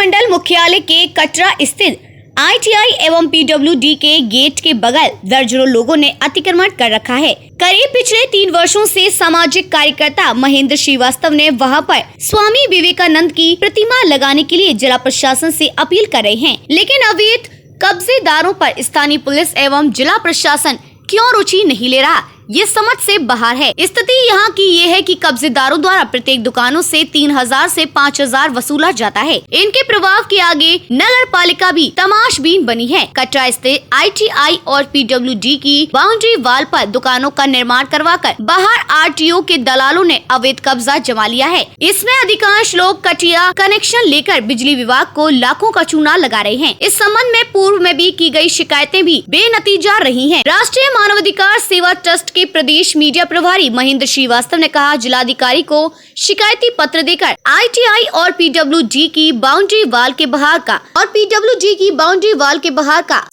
मंडल मुख्यालय के कटरा स्थित ITI एवं PWD के गेट के बगल दर्जनों लोगों ने अतिक्रमण कर रखा है। करीब पिछले 3 वर्षों से सामाजिक कार्यकर्ता महेंद्र श्रीवास्तव ने वहां पर स्वामी विवेकानंद की प्रतिमा लगाने के लिए जिला प्रशासन से अपील कर रहे हैं, लेकिन अवैध कब्जेदारों पर स्थानीय पुलिस एवं जिला प्रशासन क्यों रुचि नहीं ले रहा, ये समझ से बाहर है। स्थिति यहाँ की ये है कि कब्जेदारों द्वारा प्रत्येक दुकानों से 3000 से 5000 वसूला जाता है। इनके प्रभाव के आगे नगर पालिका भी तमाशबीन बनी है। कटरा स्थित ITI और PWD की बाउंड्री वाल पर दुकानों का निर्माण करवाकर बाहर RTO के दलालों ने अवैध कब्जा जमा लिया है। इसमें अधिकांश लोग कटिया कनेक्शन लेकर बिजली विभाग को लाखों का चूना लगा रहे हैं। इस संबंध में पूर्व में भी की गई शिकायतें भी बेनतीजा रही हैं। राष्ट्रीय मानवाधिकार सेवा ट्रस्ट के प्रदेश मीडिया प्रभारी महेंद्र श्रीवास्तव ने कहा, जिलाधिकारी को शिकायती पत्र देकर ITI और PWD की बाउंड्री वाल के बाहर का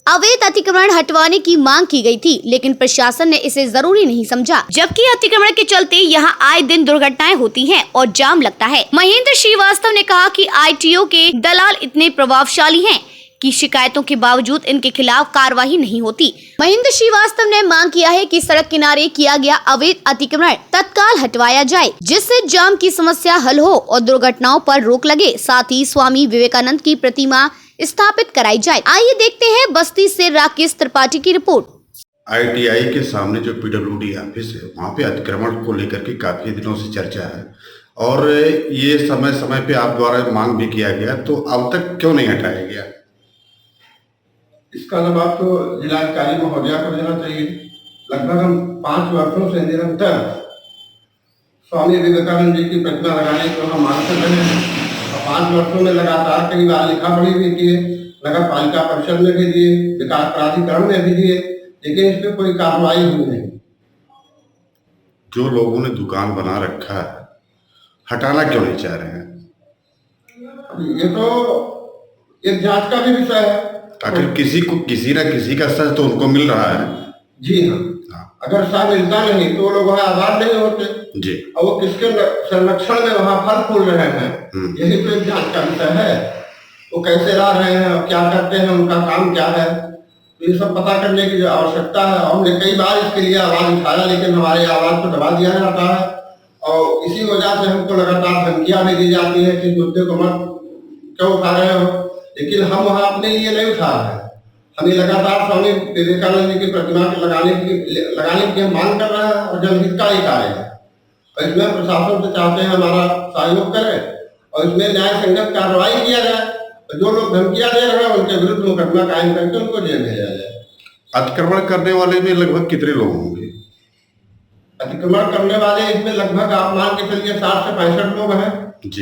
अवैध अतिक्रमण हटवाने की मांग की गई थी, लेकिन प्रशासन ने इसे जरूरी नहीं समझा, जबकि अतिक्रमण के चलते यहां आए दिन दुर्घटनाएं होती हैं और जाम लगता है। महेंद्र श्रीवास्तव ने कहा कि ITO के दलाल इतने प्रभावशाली हैं कि शिकायतों के बावजूद इनके खिलाफ कार्रवाई नहीं होती। महेंद्र श्रीवास्तव ने मांग किया है कि सड़क किनारे किया गया अवैध अतिक्रमण तत्काल हटवाया जाए, जिससे जाम की समस्या हल हो और दुर्घटनाओं पर रोक लगे। साथ ही स्वामी विवेकानंद की प्रतिमा स्थापित कराई जाए। आइए देखते हैं बस्ती से राकेश त्रिपाठी की रिपोर्ट। ITI के सामने जो PWD ऑफिस है, वहाँ पे अतिक्रमण को लेकर के काफी दिनों से चर्चा है और ये समय समय पे आप द्वारा मांग भी किया गया, तो अब तक क्यों नहीं हटाया गया? इसका जवाब तो जिलाधिकारी महोदया को देना चाहिए। लगभग हम 5 वर्षों से निरंतर स्वामी विवेकानंद जी की प्रतिमा लगाने को हम मांग कर रहे हैं और 5 वर्षों में लगातार कई बार लिखा पढ़ी भी किए, नगर पालिका परिषद में भी दिए, विकास प्राधिकरण में भी दिए, लेकिन इस पर कोई कार्रवाई हुई नहीं। जो लोगों ने दुकान बना रखा है, हटाना क्यों नहीं चाह रहे हैं? ये तो एक जांच का भी विषय है। आखिर किसी न किसी का सच तो उनको मिल रहा है। जी हाँ, अगर सच मिलता नहीं तो वो लोग वहाँ आबाद नहीं होते जी, और वो किसके संरक्षण में वहाँ फल फूल रहे हैं, यही तो एक जांच का विषय है। वो कैसे रह रहे हैं और क्या करते हैं, उनका काम क्या है, तो ये सब पता करने की आवश्यकता है। हमने कई बार इसके लिए आवाज उठाया, लेकिन हमारी आवाज को दबा दिया जाता है और इसी वजह से हमको लगातार धमकियां भी दी जाती है कि मुद्दे को मत क्यों उठा रहे हो, लेकिन हम वहाँ अपने लिए नहीं उठा रहे हैं। हमें लगातार स्वामी विवेकानंद जी की प्रतिमा के लगाने की हम मांग कर रहे हैं और जनहित का ही कार्य है और इसमें प्रशासन से चाहते हैं हमारा सहयोग करें और इसमें न्याय संगत कार्रवाई किया जाए। तो जो लोग धमकियां दे रहे हैं उनके विरुद्ध मुकदमा कायम करके उनको जेल भेजा जाए। अतिक्रमण करने वाले में लगभग कितने लोग होंगे? अतिक्रमण करने वाले इसमें लगभग आप मान के चलिए 60 से 65 लोग हैं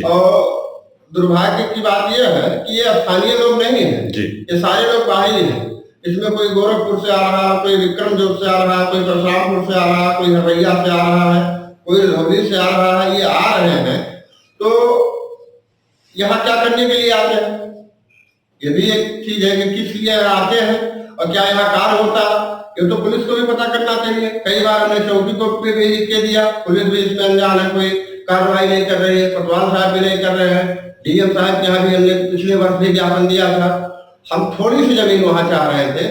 और दुर्भाग्य की बात यह है कि ये स्थानीय लोग नहीं हैं, ये सारे लोग बाहरी हैं। इसमें कोई गोरखपुर से आ रहा है, कोई विक्रमजोत से आ रहा है, कोई परशुरामपुर से आ रहा है, कोई हरैया से आ रहा है, कोई धोबी से आ रहा है। ये आ रहे हैं तो यहाँ क्या करने के लिए आते हैं, ये भी एक चीज है कि किस लिए आते हैं और क्या यहाँ कार्य होता है, ये तो पुलिस को भी पता करना चाहिए। कई बार हमने चौकी को भी लिख के दिया, पुलिस भी इसमें अनजान है, कोई कार्रवाई नहीं कर रही है, कोतवाल साहब भी नहीं कर रहे हैं, DM साहब के यहाँ भी हमने पिछले वर्ष भी ज्ञापन दिया था। हम थोड़ी सी जमीन वहाँ चाह रहे थे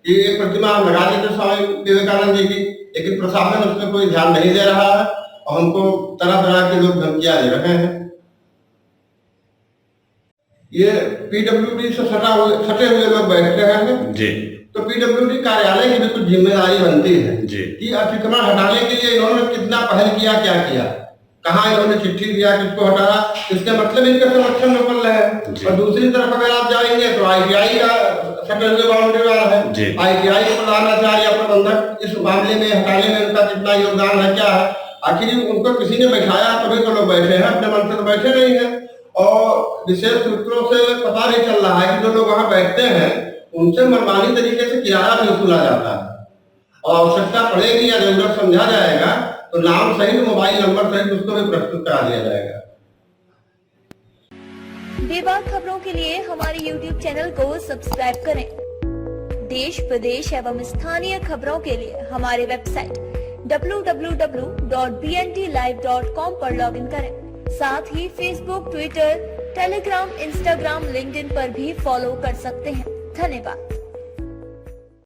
कि एक प्रतिमा हम लगा देते स्वामी विवेकानंद जी की, लेकिन प्रशासन उसमें कोई ध्यान नहीं दे रहा है और हमको तरह तरह के लोग धमकियां दे रहे हैं। ये PWD से सटे हुए लोग बैठ रहे हैं जी, तो PWD कार्यालय की भी कुछ जिम्मेदारी बनती है जी कि अतिक्रमण हटाने के लिए इन्होंने कितना पहल किया, क्या किया, कहाँ इन्होंने चिट्ठी दिया, किसको हटाया, इसका मतलब इनका संरक्षण में पल रहा है। और दूसरी तरफ अगर आप जाएंगे तो ITI का सटे हुए बाउंड्री वाला है, ITI के प्रधानाचार्य या प्रबंधक इस मामले में हटाने में उनका कितना योगदान है, क्या है, आखिर उनको किसी ने बैठाया तभी तो लोग बैठे हैं, अपने मन से तो बैठे नहीं है। और विशेष सूत्रों से पता नहीं चल रहा है कि जो लोग वहाँ बैठते हैं उनसे मनमानी तरीके से किराया भी वसूला जाता है और आवश्यकता पड़ेगी या जरूरत समझा जाएगा तो नाम सहित मोबाइल नंबर सहित उसको भी प्रस्तुत करा दिया जाएगा। बेबाक खबरों के लिए हमारे YouTube चैनल को सब्सक्राइब करें। देश प्रदेश एवं स्थानीय खबरों के लिए हमारे वेबसाइट www.bntlive.com पर लॉगिन करें। साथ ही Facebook, Twitter Telegram, Instagram, LinkedIn पर भी फॉलो कर सकते हैं। धन्यवाद।